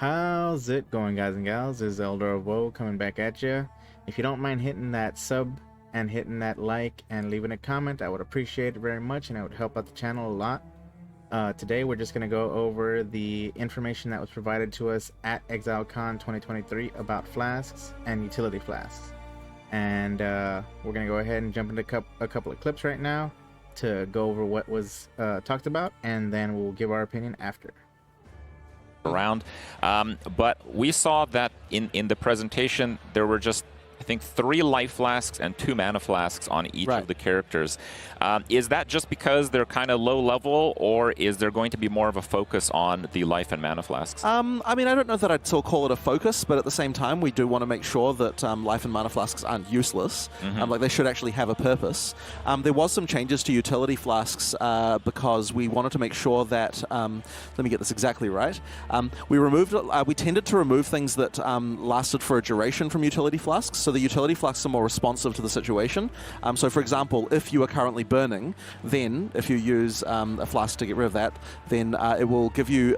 How's it going, guys and gals? This is Elderofwoe coming back at you. If you don't mind hitting that sub and hitting that like and leaving a comment, I would appreciate it very much, and it would help out the channel a lot. Today we're just going to go over the information that was provided to us at ExileCon 2023 about flasks and utility flasks. And we're going to go ahead and jump into a couple of clips right now to go over what was talked about, and then we'll give our opinion after. Around, but we saw that in the presentation there were just, I think, 3 life flasks and 2 mana flasks on each of the characters. Is that just because they're kind of low level, or is there going to be more of a focus on the life and mana flasks? I mean, I don't know that I'd still call it a focus, but at the same time, we do want to make sure that life and mana flasks aren't useless. Like, they should actually have a purpose. There was some changes to utility flasks because we wanted to make sure that, let me get this exactly right, we tended to remove things that lasted for a duration from utility flasks, so the utility flasks are more responsive to the situation. So for example, if you are currently burning, then if you use a flask to get rid of that, then it will give you,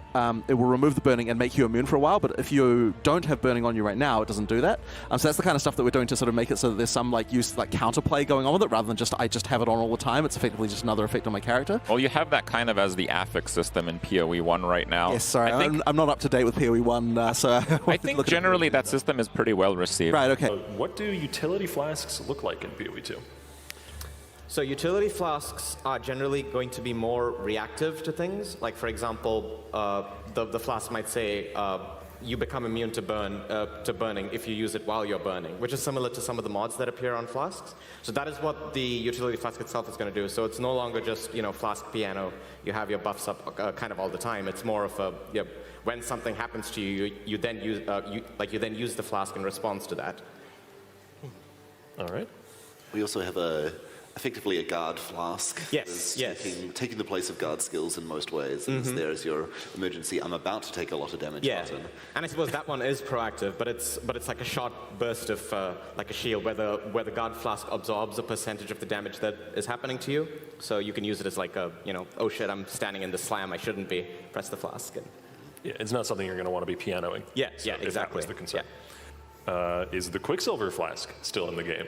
it will remove the burning and make you immune for a while. But if you don't have burning on you right now, it doesn't do that. So that's the kind of stuff that we're doing to sort of make it so that there's some counterplay going on with it, rather than just I just have it on all the time. It's effectively just another effect on my character. Well, you have that kind of as the affix system in PoE 1 right now. Yes, sorry, I'm not up to date with PoE 1, so I think generally that system is pretty well received. Right, okay. What do utility flasks look like in PoE 2? So utility flasks are generally going to be more reactive to things. Like, for example, the flask might say you become immune to burning if you use it while you're burning, which is similar to some of the mods that appear on flasks. So that is what the utility flask itself is going to do. So it's no longer just, flask piano. You have your buffs up kind of all the time. It's more of a when something happens to you, you then use the flask in response to that. All right. We also have effectively a guard flask. Yes, taking the place of guard skills in most ways. There is your emergency, I'm about to take a lot of damage button. And I suppose that one is proactive, but it's like a short burst of like a shield where the guard flask absorbs a percentage of the damage that is happening to you. So you can use it as like a, oh shit, I'm standing in the slam, I shouldn't be, press the flask. And Yeah, it's not something you're going to want to be pianoing. Yeah, so exactly. If that was the concern. Yeah. Is the Quicksilver flask still in the game?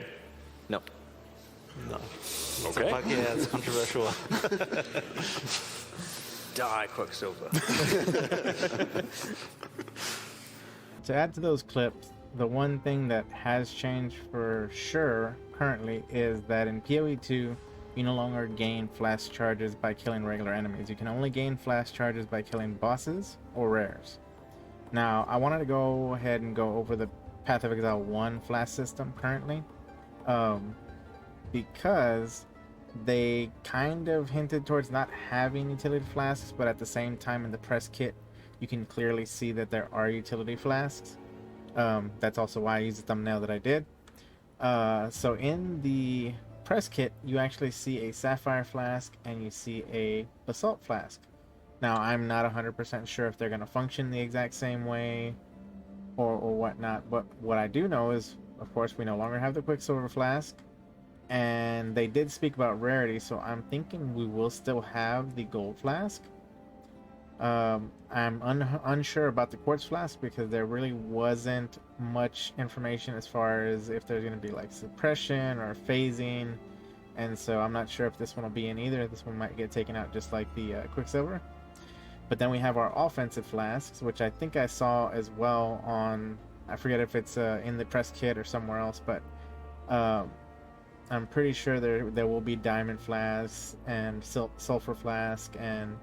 No. No. Okay. Yeah, it's controversial. Die, Quicksilver. To add to those clips, the one thing that has changed for sure currently is that in PoE 2, you no longer gain flash charges by killing regular enemies. You can only gain flash charges by killing bosses or rares. Now, I wanted to go ahead and go over the PathofExile 1 flash system currently, because they kind of hinted towards not having utility flasks, but at the same time in the press kit, you can clearly see that there are utility flasks. That's also why I used the thumbnail that I did. So in the press kit, you actually see a sapphire flask and you see a basalt flask. Now, I'm not 100% sure if they're going to function the exact same way or whatnot, but what I do know is, of course, we no longer have the Quicksilver flask, and they did speak about rarity, so I'm thinking we will still have the gold flask. I'm unsure about the quartz flask because there really wasn't much information as far as if there's going to be like suppression or phasing, and so I'm not sure if this one will be in either. This one might get taken out just like the Quicksilver. But then we have our offensive flasks, which I think I saw as well on, I forget if it's in the press kit or somewhere else, but I'm pretty sure there will be diamond flasks and sulfur flask and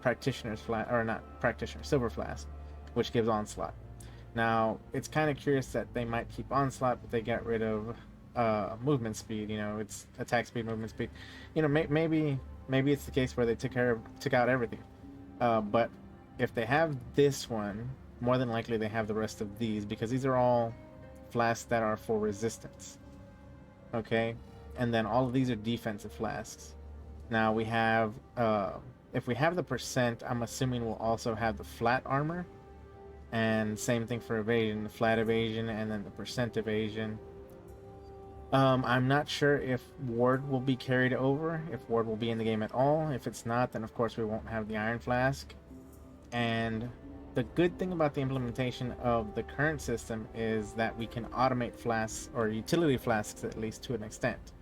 practitioner's flask, or not practitioner, silver flask, which gives onslaught. Now, it's kind of curious that they might keep onslaught, but they get rid of movement speed. It's attack speed, movement speed. Maybe it's the case where they took out everything. But if they have this one, more than likely they have the rest of these, because these are all flasks that are for resistance. Okay, and then all of these are defensive flasks. Now we have, if we have the percent, I'm assuming we'll also have the flat armor, and same thing for evasion, the flat evasion, and then the percent evasion. I'm not sure if ward will be carried over, if ward will be in the game at all. If it's not, then of course we won't have the iron flask. And the good thing about the implementation of the current system is that we can automate flasks, or utility flasks at least to an extent.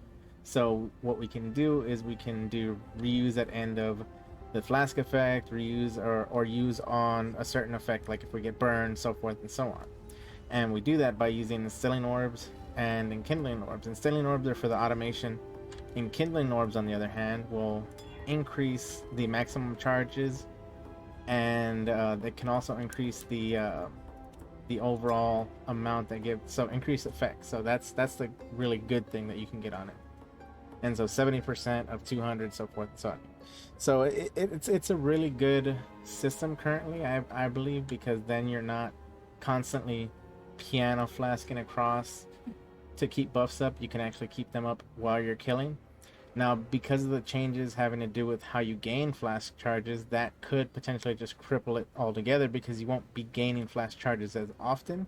So what we can do is we can do reuse at end of the flask effect, reuse or use on a certain effect, like if we get burned, so forth and so on. And we do that by using instilling orbs and enkindling orbs. Instilling orbs are for the automation. Enkindling orbs, on the other hand, will increase the maximum charges, and they can also increase the overall amount that give, so increase effect. So that's the really good thing that you can get on it. And so 70% of 200, so forth and so on. So it's a really good system currently, I believe, because then you're not constantly piano flasking across to keep buffs up. You can actually keep them up while you're killing. Now, because of the changes having to do with how you gain flask charges, that could potentially just cripple it altogether, because you won't be gaining flask charges as often.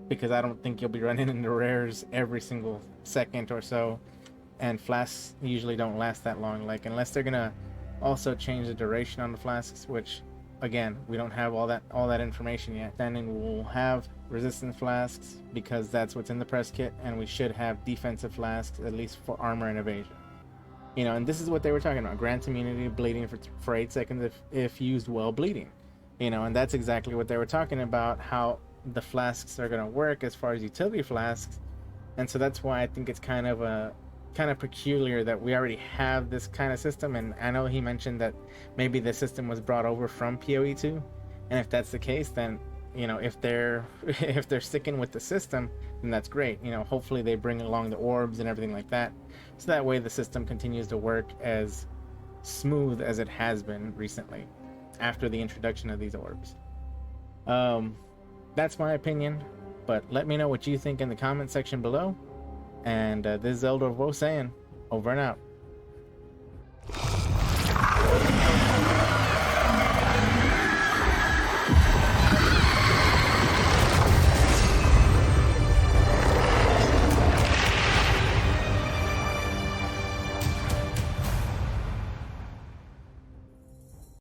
Because I don't think you'll be running into rares every single second or so, and flasks usually don't last that long. Like, unless they're gonna also change the duration on the flasks, which again, we don't have all that information yet. Then we'll have resistance flasks, because that's what's in the press kit, and we should have defensive flasks, at least for armor and evasion. You know, and this is what they were talking about: grant immunity bleeding for 8 seconds if used while bleeding. You know, and that's exactly what they were talking about, how the flasks are going to work as far as utility flasks. And so that's why I think it's kind of peculiar that we already have this kind of system. And I know he mentioned that maybe the system was brought over from PoE2, and if that's the case, then, you know, if they're sticking with the system, then that's great. You know, hopefully they bring along the orbs and everything like that, so that way the system continues to work as smooth as it has been recently after the introduction of these orbs. That's my opinion, but let me know what you think in the comment section below. And this is Elderofwoe saying, over and out.